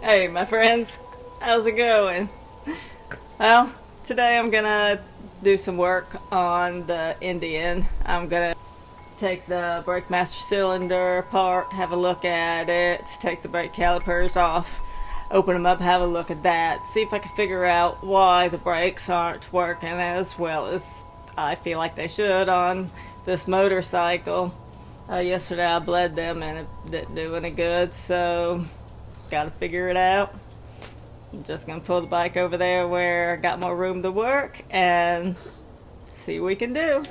Hey my friends, how's it going? Well, today I'm gonna do some work on the Indian. I'm gonna take the brake master cylinder apart, have a look at it, take the brake calipers off, open them up, have a look at that, see if I can figure out why the brakes aren't working as well as I feel like they should on this motorcycle. Yesterday I bled them and it didn't do any good, so gotta figure it out. I'm just gonna pull the bike over there where I got more room to work and see what we can do.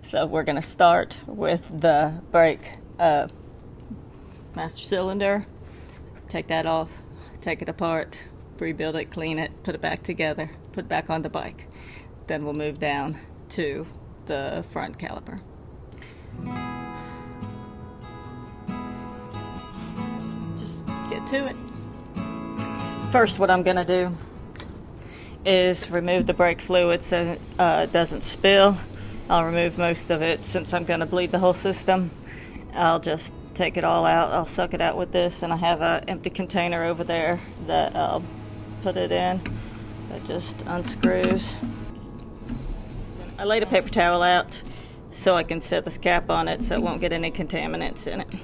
So we're gonna start with the brake master cylinder. Take that off, take it apart, rebuild it, clean it, put it back together, put it back on the bike. Then we'll move down to the front caliper. Get to it. First, what I'm going to do is remove the brake fluid so it doesn't spill. I'll remove most of it since I'm going to bleed the whole system. I'll just take it all out. I'll suck it out with this, and I have an empty container over there that I'll put it in. That just unscrews. I laid a paper towel out so I can set this cap on it so it won't get any contaminants in it.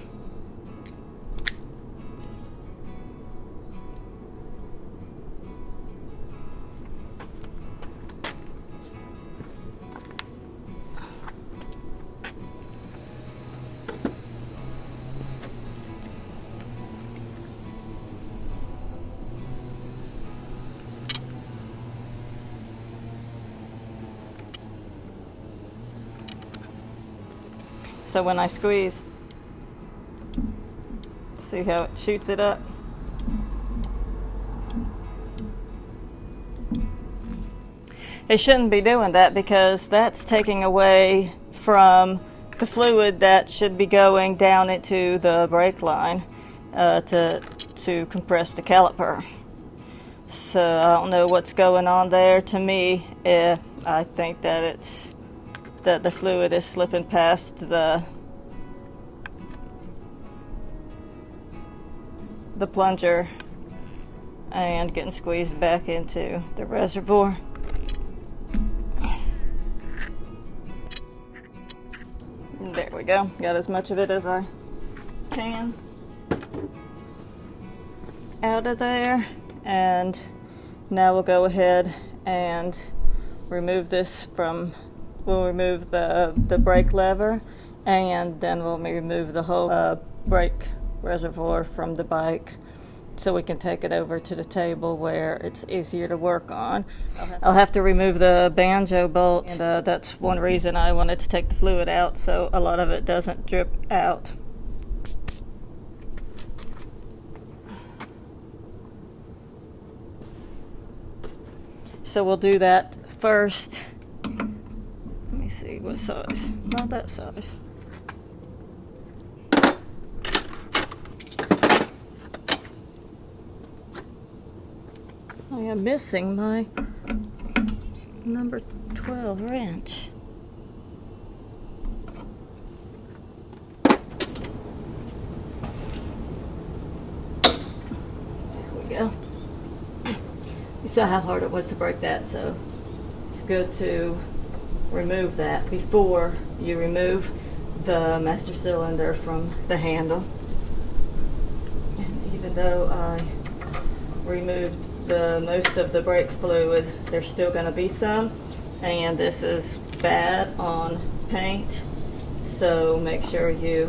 So when I squeeze, see how it shoots it up? It shouldn't be doing that because that's taking away from the fluid that should be going down into the brake line to compress the caliper. So I don't know what's going on there. To me, I think that it's that the fluid is slipping past the plunger and getting squeezed back into the reservoir. There we go. Got as much of it as I can out of there. And now we'll go ahead and remove this from, we'll remove the brake lever, and then we'll remove the whole brake reservoir from the bike so we can take it over to the table where it's easier to work on. I'll have to remove the banjo bolt, and that's one reason I wanted to take the fluid out so a lot of it doesn't drip out. So we'll do that first. Let me see what size. Not that size. I am missing my number 12 wrench. There we go. You saw how hard it was to break that, so it's good to remove that before you remove the master cylinder from the handle. And even though I removed most of the brake fluid, there's still going to be some, and this is bad on paint, so make sure you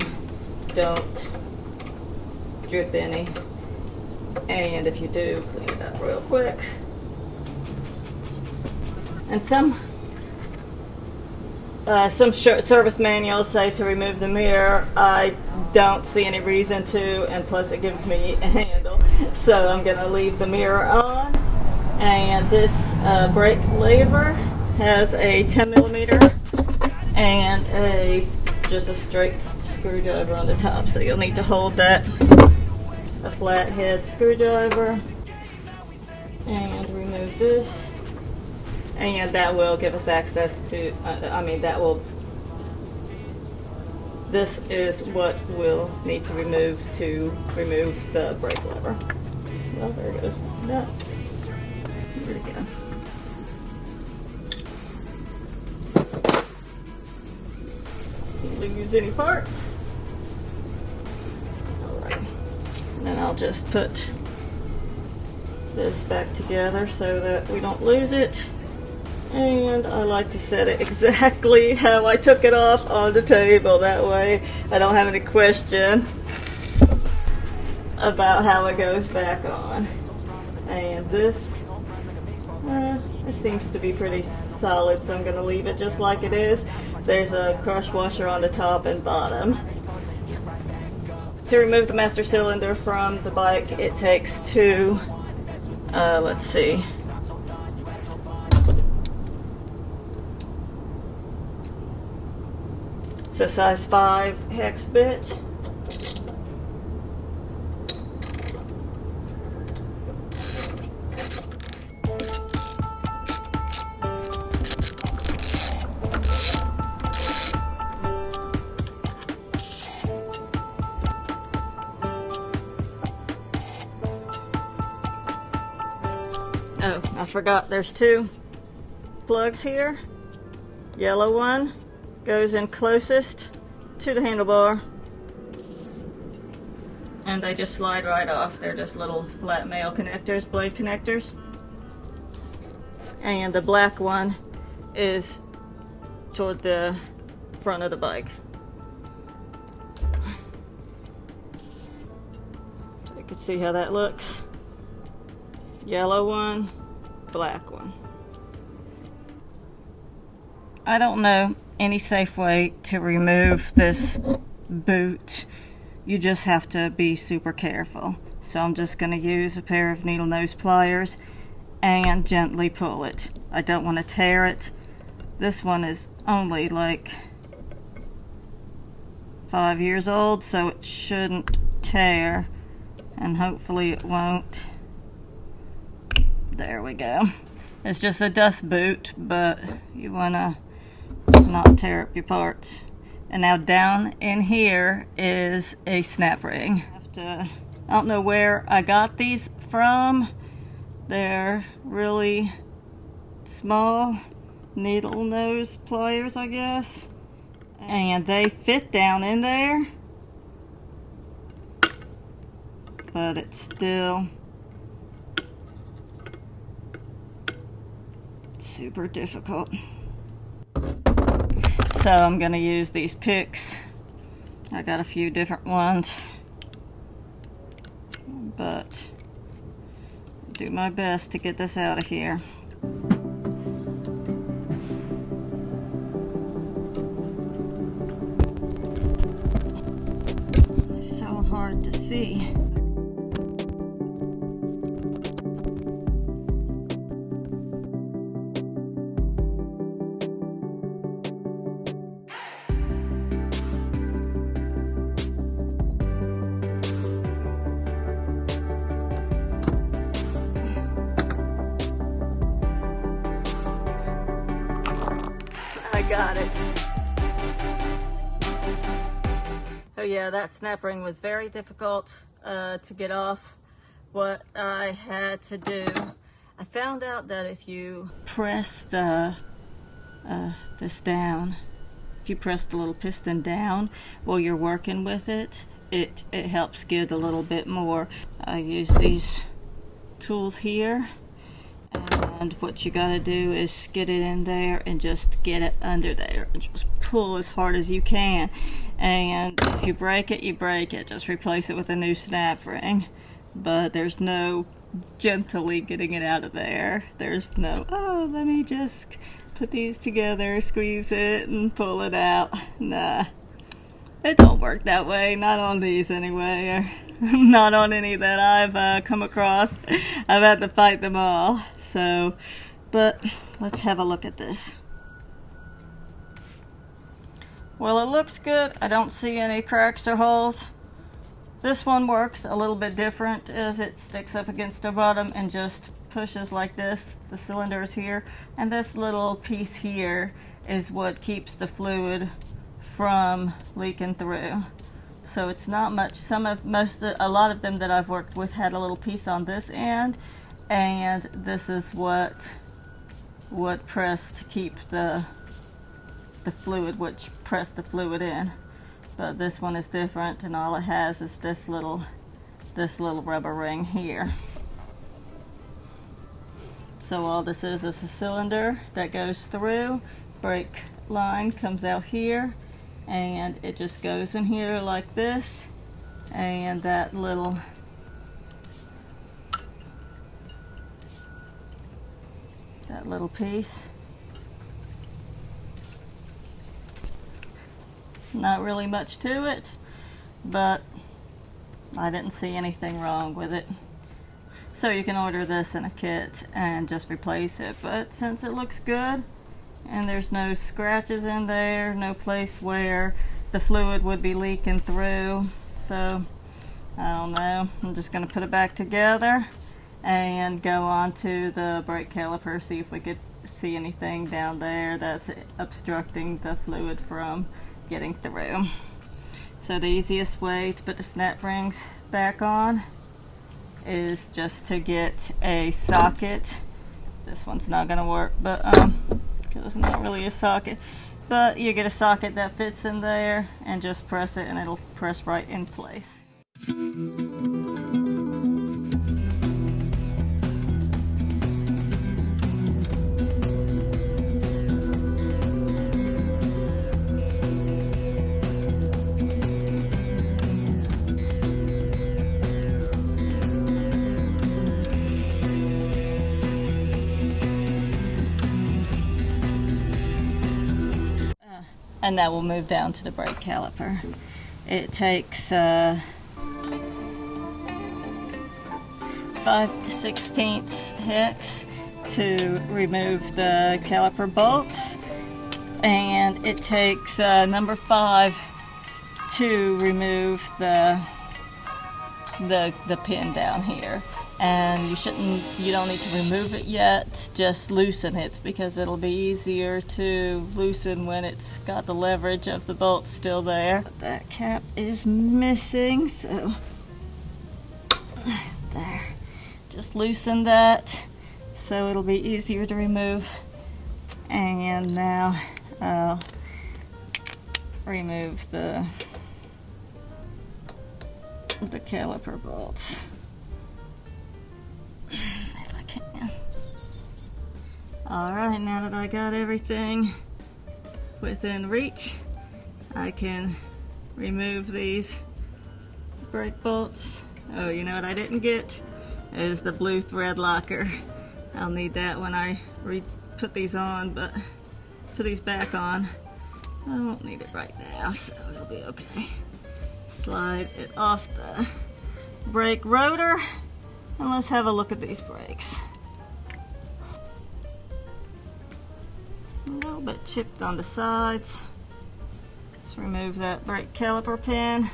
don't drip any, and if you do, clean it up real quick. And some service manuals say to remove the mirror. I don't see any reason to, and plus it gives me a handle, so I'm going to leave the mirror on. And this brake lever has a 10mm and just a straight screwdriver on the top, so you'll need to hold that, a flathead screwdriver, and remove this. And that will give us access to, this is what we'll need to remove the brake lever. Well, there it goes. No. Where'd it go? Lose any parts. Alright. And then I'll just put this back together so that we don't lose it. And I like to set it exactly how I took it off on the table. That way I don't have any question about how it goes back on. And this it seems to be pretty solid, so I'm going to leave it just like it is. There's a crush washer on the top and bottom. To remove the master cylinder from the bike, it takes two, let's see, it's a size 5 hex bit. Oh, I forgot there's two plugs here. Yellow one goes in closest to the handlebar, and they just slide right off. They're just little flat male connectors, blade connectors. And the black one is toward the front of the bike. So you can see how that looks. Yellow one, black one. I don't know any safe way to remove this boot. You just have to be super careful. So I'm just going to use a pair of needle nose pliers and gently pull it. I don't want to tear it. This one is only like 5 years old, so it shouldn't tear, and hopefully it won't. There we go. It's just a dust boot, but you want to not tear up your parts. And now down in here is a snap ring. I don't know where I got these from. They're really small needle nose pliers, I guess. And they fit down in there, but it's still super difficult. So I'm gonna use these picks. I got a few different ones, but I'll do my best to get this out of here. It's so hard to see. I got it. Oh yeah, that snap ring was very difficult to get off. What I had to do, I found out that if you press the this down, if you press the little piston down while you're working with it, it helps get a little bit more. I use these tools here. And what you gotta do is get it in there and just get it under there and just pull as hard as you can. And if you break it, you break it. Just replace it with a new snap ring. But there's no gently getting it out of there. There's no, oh, let me just put these together, squeeze it, and pull it out. Nah, it don't work that way. Not on these anyway. Not on any that I've come across. I've had to fight them all. So, but let's have a look at this. Well, it looks good. I don't see any cracks or holes. This one works a little bit different, as it sticks up against the bottom and just pushes like this. The cylinder is here, and this little piece here is what keeps the fluid from leaking through. So it's not much. A lot of them that I've worked with had a little piece on this end, and this is what would press to keep the fluid, which press the fluid in. But this one is different, and all it has is this little rubber ring here. So all this is a cylinder that goes through. Brake line comes out here, and it just goes in here like this, and that little piece. Not really much to it, but I didn't see anything wrong with it. So you can order this in a kit and just replace it. But since it looks good and there's no scratches in there, no place where the fluid would be leaking through, so I don't know, I'm just going to put it back together and go on to the brake caliper, see if we could see anything down there that's obstructing the fluid from getting through. So the easiest way to put the snap rings back on is just to get a socket. This one's not going to work, but because it's not really a socket, but you get a socket that fits in there and just press it and it'll press right in place. And that will move down to the brake caliper. It takes 5/16 hex to remove the caliper bolts, and it takes number 5 to remove the pin down here. And you don't need to remove it yet, just loosen it, because it'll be easier to loosen when it's got the leverage of the bolt still there. But that cap is missing, so there. Just loosen that so it'll be easier to remove. And now I'll remove the caliper bolts. If I can. Alright, now that I got everything within reach, I can remove these brake bolts. Oh, you know what I didn't get? Is the blue thread locker. I'll need that when I put these on, but put these back on. I won't need it right now, so it'll be okay. Slide it off the brake rotor. And let's have a look at these brakes. A little bit chipped on the sides. Let's remove that brake caliper pin.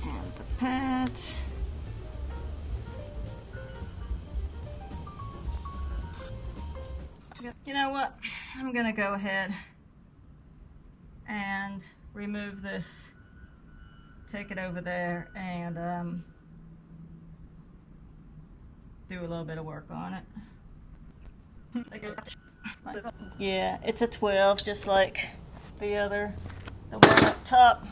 And the pads. You know what? I'm gonna go ahead and remove this, take it over there, and do a little bit of work on it. Yeah, it's a 12, just like the one up top.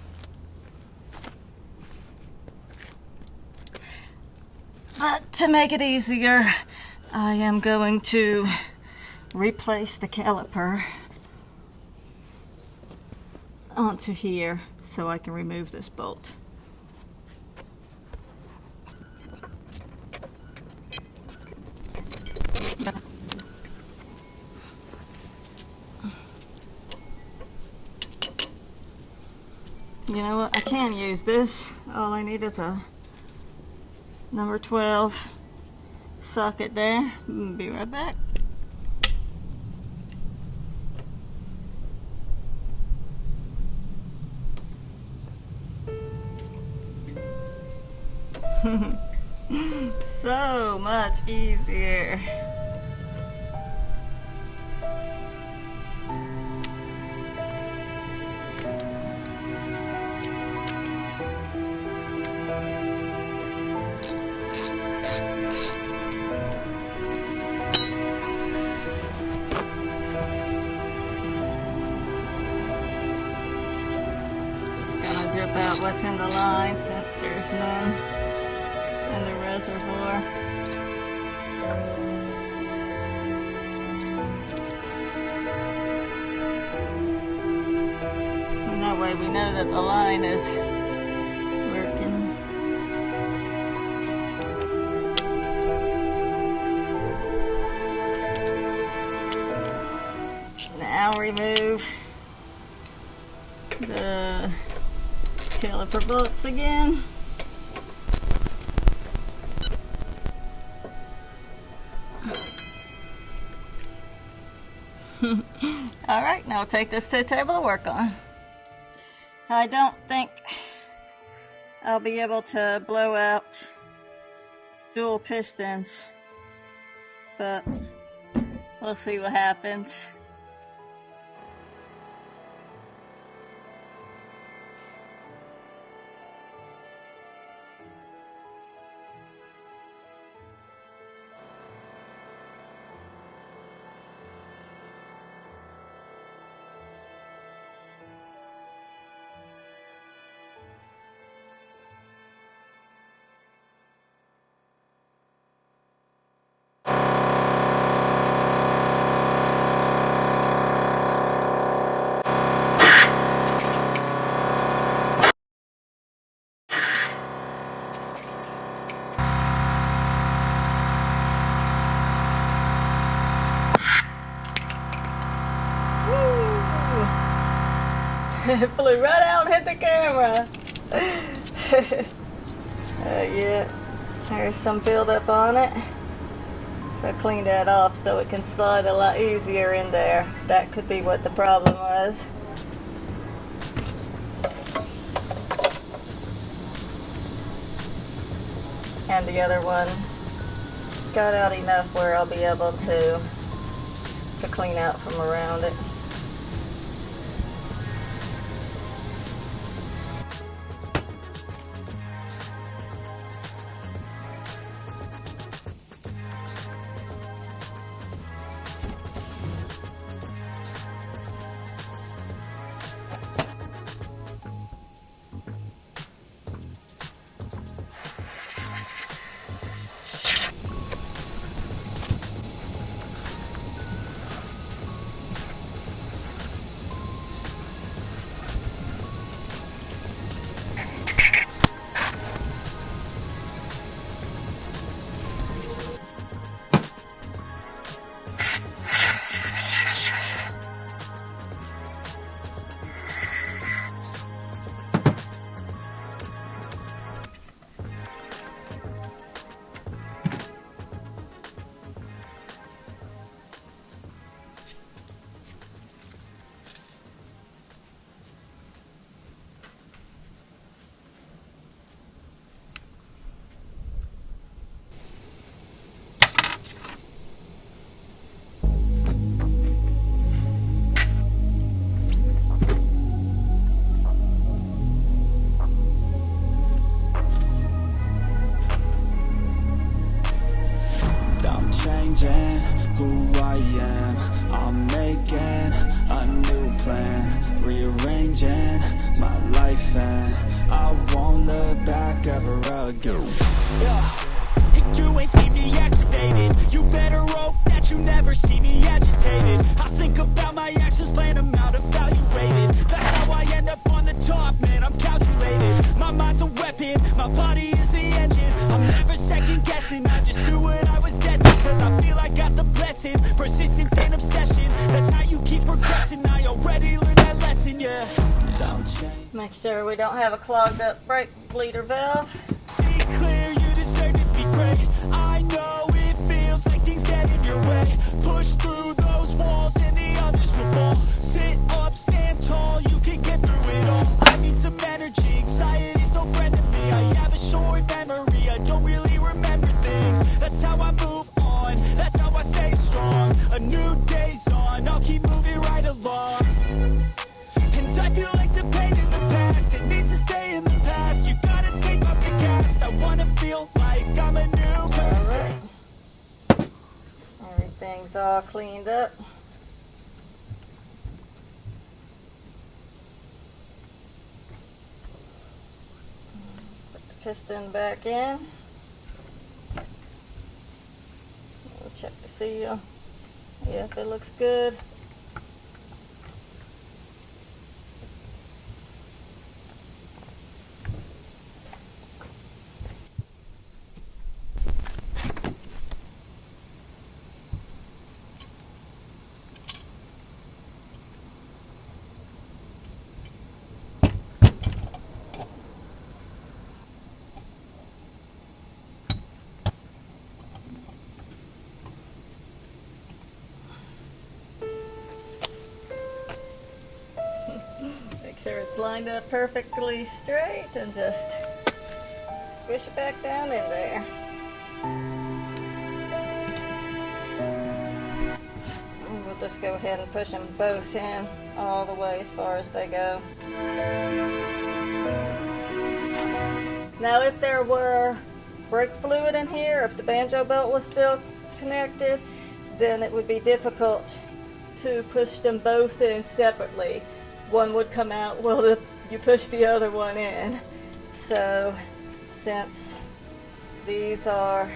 But to make it easier, I am going to replace the caliper onto here so I can remove this bolt. You know what? I can use this. All I need is a number 12 socket there. Be right back. So much easier. Gonna drip out what's in the line since there's none in the reservoir. And that way we know that the line is working. Now remove the caliper bolts again. Alright, now I'll take this to the table to work on. I don't think I'll be able to blow out dual pistons, but we'll see what happens. It flew right out and hit the camera. Yeah, there's some buildup on it. So I cleaned that off so it can slide a lot easier in there. That could be what the problem was. And the other one got out enough where I'll be able to clean out from around it. Changing who I am, I'm making a new plan, rearranging my life, and I won't look back ever again. You ain't see me activated. You better hope that you never see me agitated. I think about my actions, plan them out, evaluated. That's how I end up on the top, man, I'm calculated. My mind's a weapon, my body is the engine. I'm never second guessing, I just do what I was destined. Cause I feel I got the blessing, persistence and obsession. That's how you keep progressing, I already learned that lesson, yeah. Don't change. Make sure we don't have a clogged up brake bleeder valve. See clear, you deserve to be great. I know it feels like things get in your way. Push through those walls and the others will fall. Sit up, stand tall, you can get through it all. I need some energy, anxiety's no friend to me. I have a short memory, a A new day's on, I'll keep moving right along. And I feel like the pain in the past, it needs to stay in the past. You gotta take off the cast, I wanna feel like I'm a new person. Alright. Everything's all cleaned up. Put the piston back in. We'll check the seal. Yeah, if it looks good. Make sure it's lined up perfectly straight and just squish it back down in there. And we'll just go ahead and push them both in all the way as far as they go. Now if there were brake fluid in here, if the banjo belt was still connected, then it would be difficult to push them both in separately. One would come out while you push the other one in. So since these are,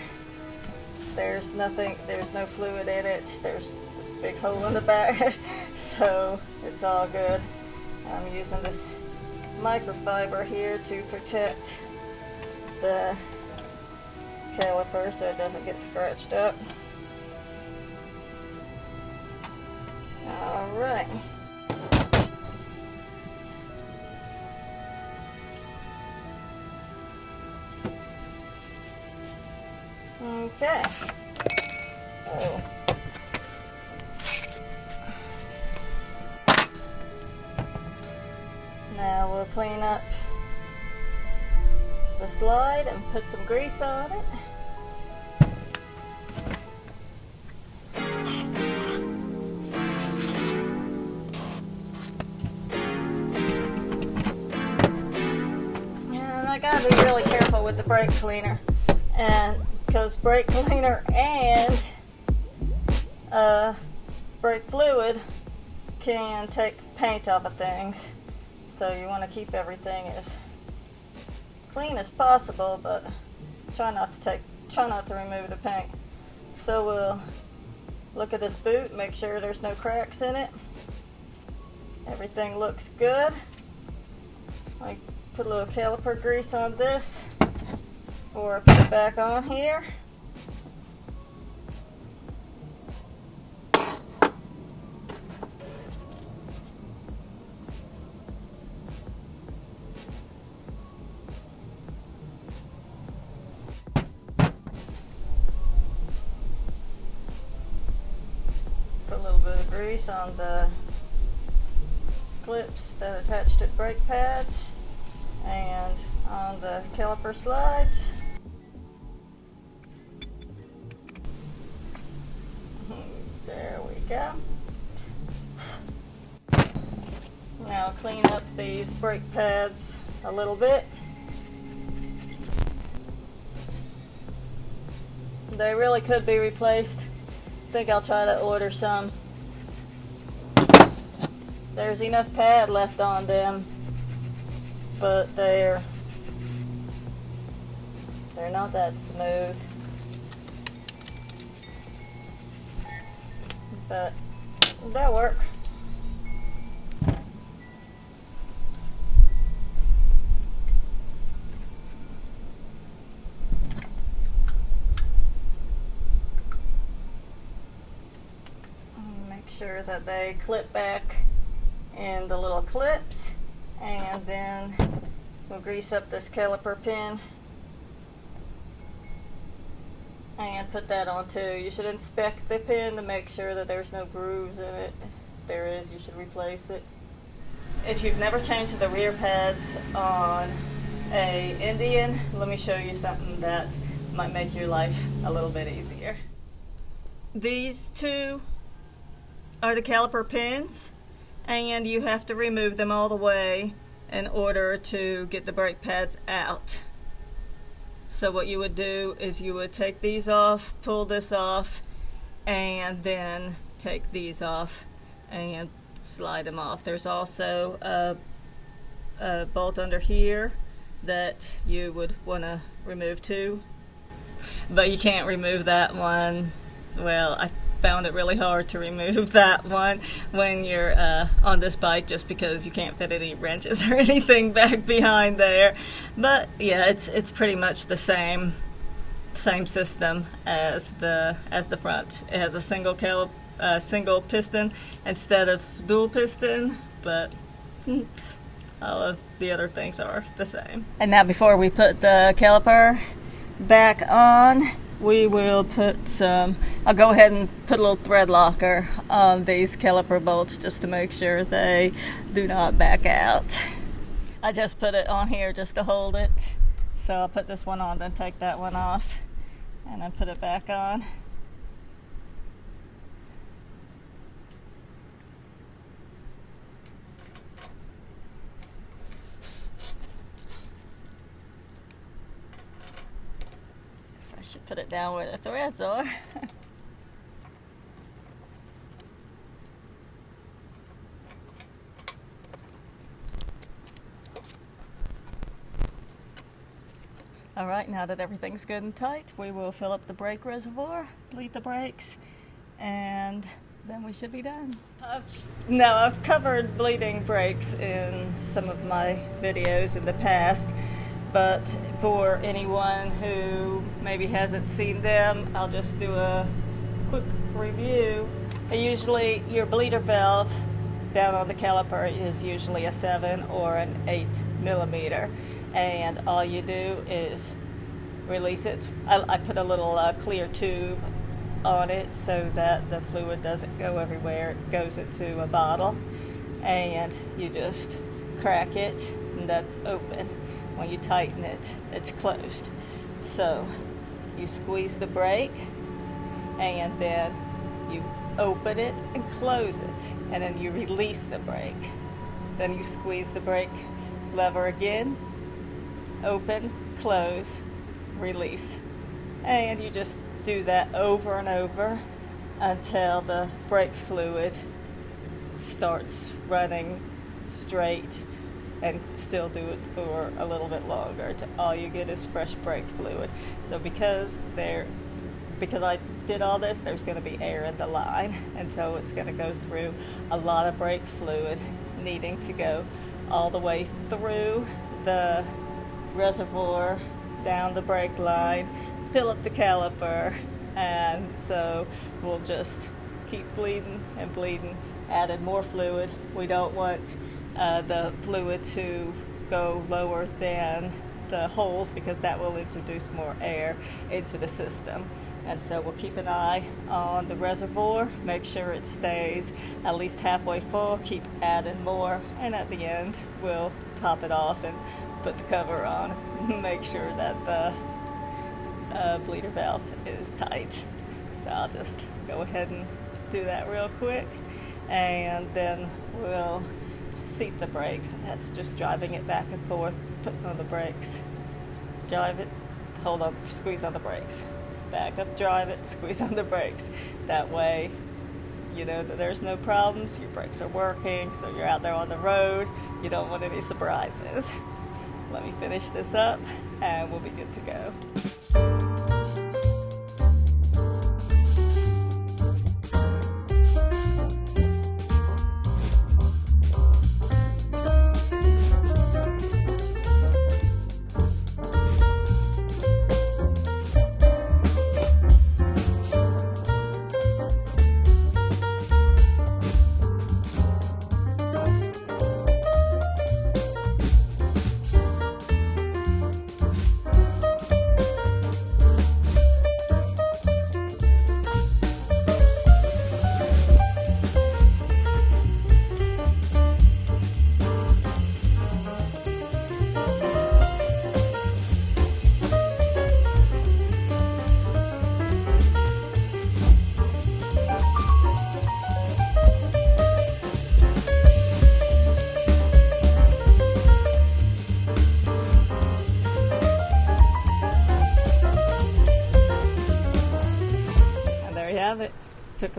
there's no fluid in it, there's a big hole in the back, so it's all good. I'm using this microfiber here to protect the caliper so it doesn't get scratched up. Alright. Okay. Oh. Now we'll clean up the slide and put some grease on it. And I gotta be really careful with the brake cleaner, and because brake cleaner and brake fluid can take paint off of things, so you want to keep everything as clean as possible, but try not to remove the paint. So we'll look at this boot, make sure there's no cracks in it. Everything looks good. I put a little caliper grease on this, or put it back on here. Put a little bit of grease on the clips that attach to brake pads and on the caliper slides. There we go. Now clean up these brake pads a little bit. They really could be replaced. I think I'll try to order some. There's enough pad left on them, but they're not that smooth. But that'll work. Make sure that they clip back in the little clips, and then we'll grease up this caliper pin and put that on too. You should inspect the pin to make sure that there's no grooves in it. If there is, you should replace it. If you've never changed the rear pads on a Indian, let me show you something that might make your life a little bit easier. These two are the caliper pins, and you have to remove them all the way in order to get the brake pads out. So what you would do is you would take these off, pull this off, and then take these off and slide them off. There's also a bolt under here that you would want to remove too, but you can't remove that one. Well, I found it really hard to remove that one when you're on this bike, just because you can't fit any wrenches or anything back behind there. But yeah, it's pretty much the same system as the front. It has a single piston instead of dual piston, but all of the other things are the same. And now, before we put the caliper back on, we will put some, I'll go ahead and put a little thread locker on these caliper bolts just to make sure they do not back out. I just put it on here just to hold it. So I'll put this one on, then take that one off, and then put it back on. I should put it down where the threads are. Alright, now that everything's good and tight, we will fill up the brake reservoir, bleed the brakes, and then we should be done. I've covered bleeding brakes in some of my videos in the past, but for anyone who maybe hasn't seen them, I'll just do a quick review. Usually your bleeder valve down on the caliper is usually a 7 or an 8 millimeter, and all you do is release it. I put a little clear tube on it so that the fluid doesn't go everywhere. It goes into a bottle, and you just crack it, and that's open. When you tighten it, it's closed. So you squeeze the brake, and then you open it and close it, and then you release the brake. Then you squeeze the brake lever again, open, close, release. And you just do that over and over until the brake fluid starts running straight, and still do it for a little bit longer till all you get is fresh brake fluid. So because I did all this, there's going to be air in the line, and so it's going to go through a lot of brake fluid, needing to go all the way through the reservoir, down the brake line, fill up the caliper, and so we'll just keep bleeding and bleeding, added more fluid. We don't want the fluid to go lower than the holes, because that will introduce more air into the system. And so we'll keep an eye on the reservoir, make sure it stays at least halfway full, keep adding more, and at the end we'll top it off and put the cover on, make sure that the bleeder valve is tight. So I'll just go ahead and do that real quick, and then we'll seat the brakes, and that's just driving it back and forth, putting on the brakes, drive it, hold up, squeeze on the brakes, back up, drive it, squeeze on the brakes. That way you know that there's no problems, your brakes are working, so you're out there on the road, you don't want any surprises. Let me finish this up and we'll be good to go.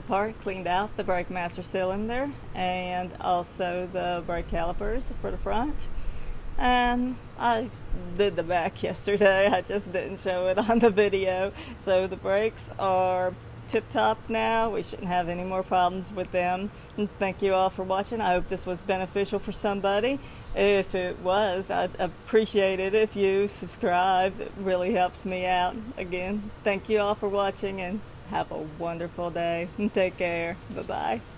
part, cleaned out the brake master cylinder and also the brake calipers for the front. And I did the back yesterday, I just didn't show it on the video. So the brakes are tip-top now. We shouldn't have any more problems with them. And thank you all for watching. I hope this was beneficial for somebody. If it was, I'd appreciate it if you subscribe. It really helps me out. Again, thank you all for watching and have a wonderful day. Take care. Bye-bye.